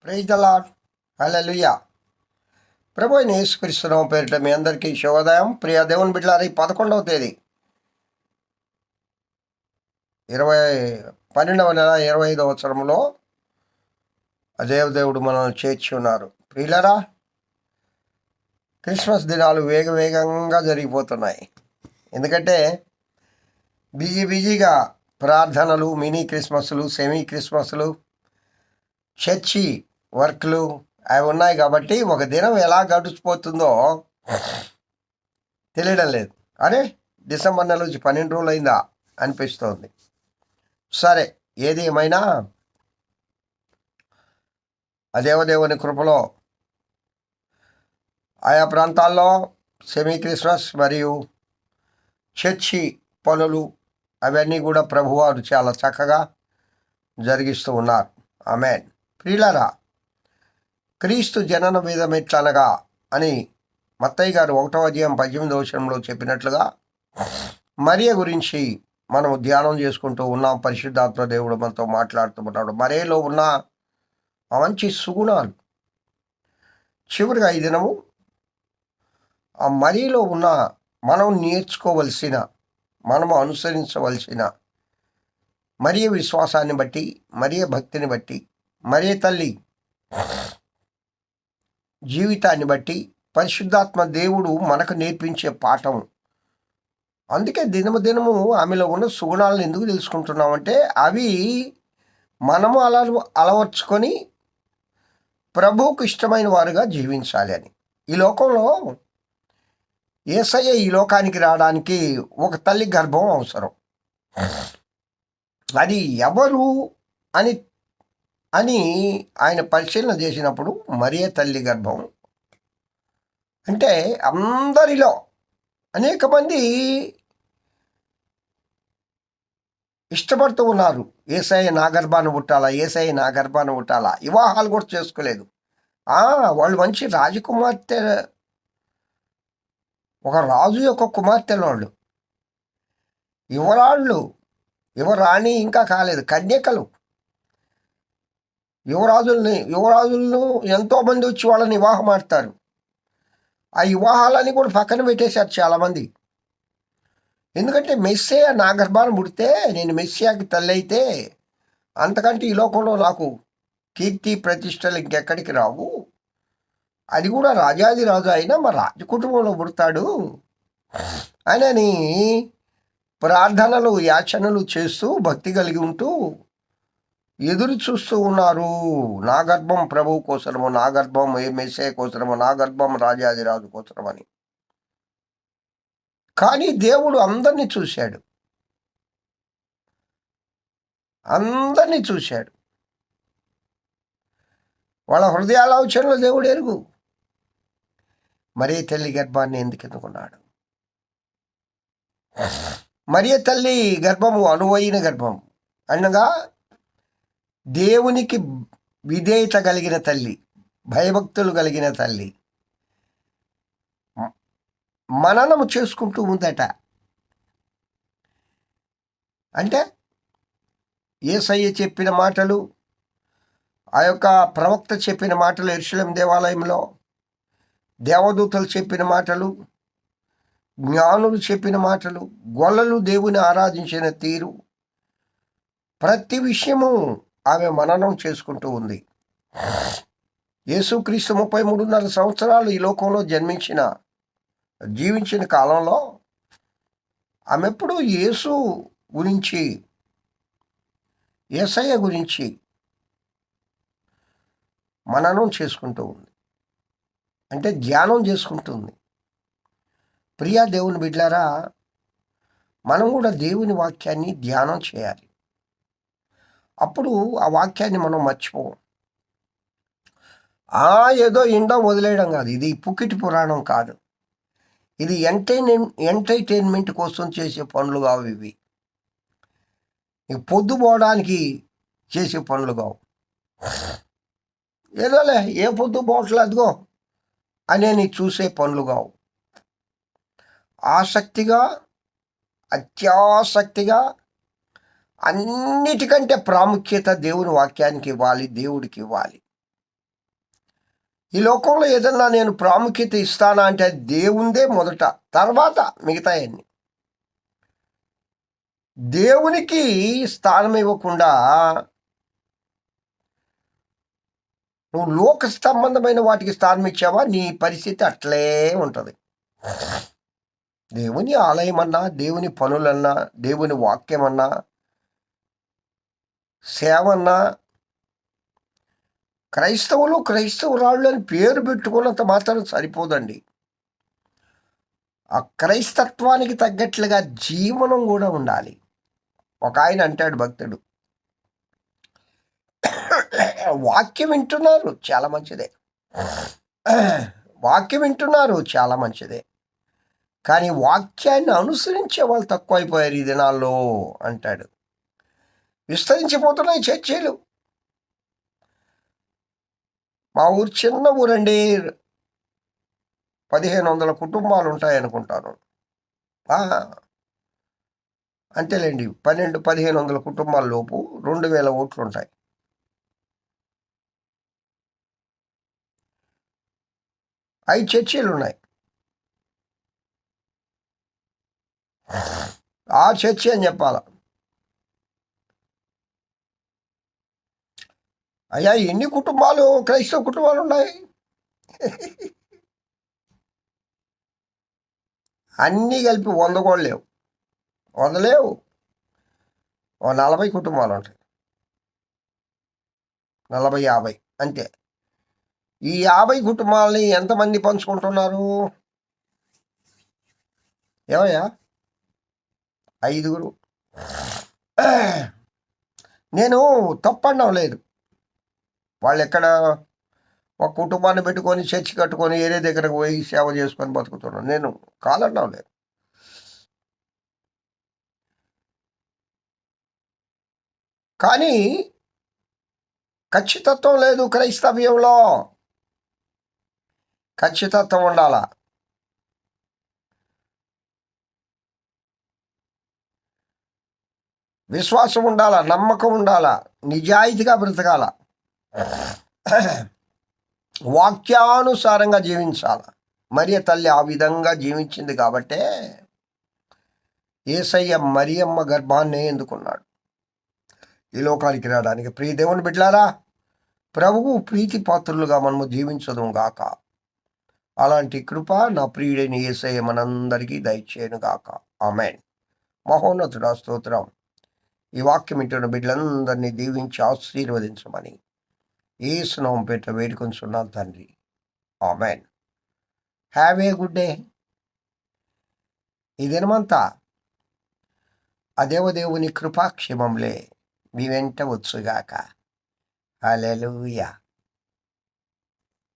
Praise the Lord. Hallelujah. ప్రభు అయిన యేసుక్రీస్తు నామమున పేరిట మీ అందరికీ శుభోదయం. ప్రియ దేవుని బిడ్డలారా, ఈ 11వ తేదీ 12వ నెల 25వ సంవత్సరంలో దేవుడు మనల్ని చేర్చి ఉన్నారు. ప్రియులరా, క్రిస్మస్ దినాలు వేగంగా జరిగిపోతున్నాయి. ఎందుకంటే బిజీగా ప్రార్థనలు, మినీ క్రిస్మస్లు, సెమీ క్రిస్మస్లు, చర్చి వర్క్లు అవి ఉన్నాయి. కాబట్టి ఒక దినం ఎలా గడిచిపోతుందో తెలియడం లేదు. అరే, డిసెంబర్ నెల నుంచి 12 రోజులు అయిందా అనిపిస్తోంది. సరే, ఏది ఏమైనా ఆ దేవదేవుని కృపలో ఆయా ప్రాంతాల్లో సెమీ క్రిస్మస్ మరియు చర్చి పనులు అవన్నీ కూడా ప్రభువారు చాలా చక్కగా జరిగిస్తూ ఉన్నారు. ఆమేన్. ప్రియులారా, క్రీస్తు జనన విధం ఎట్లనగా అని మత్తయి గారు 1వ అధ్యాయం 18వ వచనంలో చెప్పినట్లుగా మరియ గురించి మనం ధ్యానం చేసుకుంటూ ఉన్నాం. పరిశుద్ధాత్మ దేవుడు మనతో మాట్లాడుతూ ఉన్నాడు. మరియలో ఉన్న ఆ మంచి సుగుణాలు, చివరిగా ఈ దినము ఆ మరియలో ఉన్న మనం నేర్చుకోవలసిన, మనము అనుసరించవలసిన మరియ విశ్వాసాన్ని బట్టి, మరియ భక్తిని బట్టి, మరియ తల్లి జీవితాన్ని బట్టి పరిశుద్ధాత్మ దేవుడు మనకు నేర్పించే పాఠం. అందుకే దినము ఆమెలో ఉన్న సుగుణాలను ఎందుకు తెలుసుకుంటున్నామంటే అవి మనము అలవర్చుకొని ప్రభువుకు ఇష్టమైన వారుగా జీవించాలి అని. ఈ లోకంలో యేసయ్య ఈ లోకానికి రావడానికి ఒక తల్లి గర్భం అవసరం. అది ఎవరు అని అని ఆయన పరిశీలన చేసినప్పుడు మరియ తల్లి గర్భం అంటే అందరిలో అనేక మంది ఇష్టపడుతూ ఉన్నారు. యేసయ్య నా గర్భాన్ని పుట్టాలా, యేసయ్య నా గర్భాన్ని పుట్టాలా. వివాహాలు కూడా చేసుకోలేదు. వాళ్ళు మంచి రాజకుమార్తె, ఒక రాజు యొక్క కుమార్తెలు వాళ్ళు. యువరాణి ఇంకా కాలేదు, కన్యకలు. యువరాజులను ఎంతోమంది వచ్చి వాళ్ళని వివాహం ఆడతారు. ఆ వివాహాలని కూడా పక్కన పెట్టేశారు చాలామంది. ఎందుకంటే మెస్సియా నా గర్భాన్ని పుడితే, నేను మెస్సియాకి తల్లి అయితే అంతకంటే ఈ లోకంలో నాకు కీర్తి ప్రతిష్టలు ఇంకెక్కడికి రావు. అది కూడా రాజాది రాజు అయినా మా రాజ కుటుంబంలో పుడతాడు అని ప్రార్థనలు, యాచనలు చేస్తూ భక్తి కలిగి ఉంటూ ఎదురు చూస్తూ ఉన్నారు. నా గర్భం ప్రభువు కోసరము, నా గర్భం మెస్సియా కోసరము, నా గర్భం రాజాది రాజు కోసరమని. కానీ దేవుడు అందరినీ చూశాడు. వాళ్ళ హృదయాల ఆలోచనలో దేవుడు ఎరుగు. మరియ తల్లి గర్భాన్ని ఎందుకు ఎన్నుకున్నాడు? మరియ తల్లి గర్భము అనువైన గర్భం అనగా దేవునికి విధేయత కలిగిన తల్లి, భయభక్తులు కలిగిన తల్లి. మననము చేసుకుంటూ ఉందట. అంటే యేసయ్య చెప్పిన మాటలు, ఆ యొక్క ప్రవక్త చెప్పిన మాటలు, యెరూషలేము దేవాలయంలో దేవదూతలు చెప్పిన మాటలు, జ్ఞానులు చెప్పిన మాటలు, గొల్లలు దేవుని ఆరాధించిన తీరు, ప్రతి విషయము ఆమె మననం చేసుకుంటూ ఉంది. యేసుక్రీస్తు 33.5 సంవత్సరాలు ఈ లోకంలో జీవించిన కాలంలో ఆమె ఎప్పుడు యేసు గురించి, యేసయ్య గురించి మననం చేసుకుంటూ ఉంది. అంటే ధ్యానం చేసుకుంటుంది. ప్రియా దేవుని బిడ్డలారా, మనం కూడా దేవుని వాక్యాన్ని ధ్యానం చేయాలి. అప్పుడు ఆ వాక్యాన్ని మనం మర్చిపోం. ఏదో ఇండం వదిలేయడం కాదు. ఇది పుకిటి పురాణం కాదు. ఇది ఎంటర్టైన్మెంట్ కోసం చేసే పనులు కావు. ఇవి పొద్దుపోవడానికి చేసే పనులు కావు. ఏదోలే, ఏ పొద్దు పోవట్లేదు అదిగో అని చూసే పనులు కావు. ఆసక్తిగా, అత్యాసక్తిగా, అన్నిటికంటే ప్రాముఖ్యత దేవుని వాక్యానికి ఇవ్వాలి, దేవుడికి ఇవ్వాలి. ఈ లోకంలో ఏదన్నా నేను ప్రాముఖ్యత ఇస్తానా అంటే అది దేవుందే మొదట, తర్వాత మిగతాయన్ని. దేవునికి స్థానం ఇవ్వకుండా నువ్వు లోక సంబంధమైన వాటికి స్థానం ఇచ్చావా, నీ పరిస్థితి అట్లే ఉంటుంది. దేవుని ఆలయమన్నా, దేవుని పనులన్నా, దేవుని వాక్యమన్నా, సేవన్నా, క్రైస్తవురాళ్ళు అని పేరు పెట్టుకున్నంత మాత్రం సరిపోదండి. ఆ క్రైస్తత్వానికి తగ్గట్లుగా జీవనం కూడా ఉండాలి. ఒక ఆయన అంటాడు, భక్తుడు, వాక్యం వింటున్నారు చాలా మంచిదే, వాక్యం వింటున్నారు చాలా మంచిదే, కానీ వాక్యాన్ని అనుసరించే వాళ్ళు తక్కువైపోయారు ఈ దినాల్లో అంటాడు. విస్తరించిపోతున్నాయి చర్చలు. మా ఊరు చిన్న ఊరండి, 1500 కుటుంబాలు ఉంటాయనుకుంటాను. అంతేలేండి, 1500 కుటుంబాల లోపు 2000 ఓట్లు ఉంటాయి. ఐదు చర్చీలు ఉన్నాయి. ఆ చర్చి అని చెప్పాల. అయ్యా, ఎన్ని కుటుంబాలు, క్రైస్తవ కుటుంబాలు ఉన్నాయి? అన్నీ కలిపి 100 కూడా లేవు, 100 లేవు, 40 కుటుంబాలు ఉంటాయి, 40, 50 అంతే. ఈ 50 కుటుంబాలని ఎంతమంది పంచుకుంటున్నారు? ఏమయ్యా, 5గురు. నేను తప్పడం లేదు, వాళ్ళు ఎక్కడ ఒక కుటుంబాన్ని పెట్టుకొని చర్చి కట్టుకొని ఏరే దగ్గరకు పోయి సేవ చేసుకొని బతుకుతున్నాను, నేను కాదనడం లేదు. కానీ ఖచ్చితత్వం లేదు క్రైస్తవ్యంలో. ఖచ్చితత్వం ఉండాలా. విశ్వాసం ఉండాలా, నమ్మకం ఉండాలా, నిజాయితీగా బ్రతకాల, వాక్యానుసారంగా జీవించాల. మరియ తల్లి ఆ విధంగా జీవించింది కాబట్టే యేసయ్య మరియమ్మ గర్భాన్నే ఎందుకున్నాడు ఈ లోకానికి రావడానికి. ప్రియ దేవుని బిడ్డలారా, ప్రభువు ప్రీతి పాత్రులుగా మనము జీవించదుము గాక. అలాంటి కృప నా ప్రియుడైన యేసయ్య మనందరికీ దయచేయను గాక. ఆమేన్. మహోన్నతుడా, స్తోత్రం. ఈ వాక్యం వింటున్న బిడ్డలందరినీ దీవించి ఆశీర్వదించమని యేసు నామమున పేరిట వేడుకొంచున్నాను తండ్రి. ఆమేన్. Have a good day. ఈ దినమంతా ఆ దేవదేవుని కృపాక్షేమములే మీ వెంట వచ్చుగాక. హల్లెలూయా.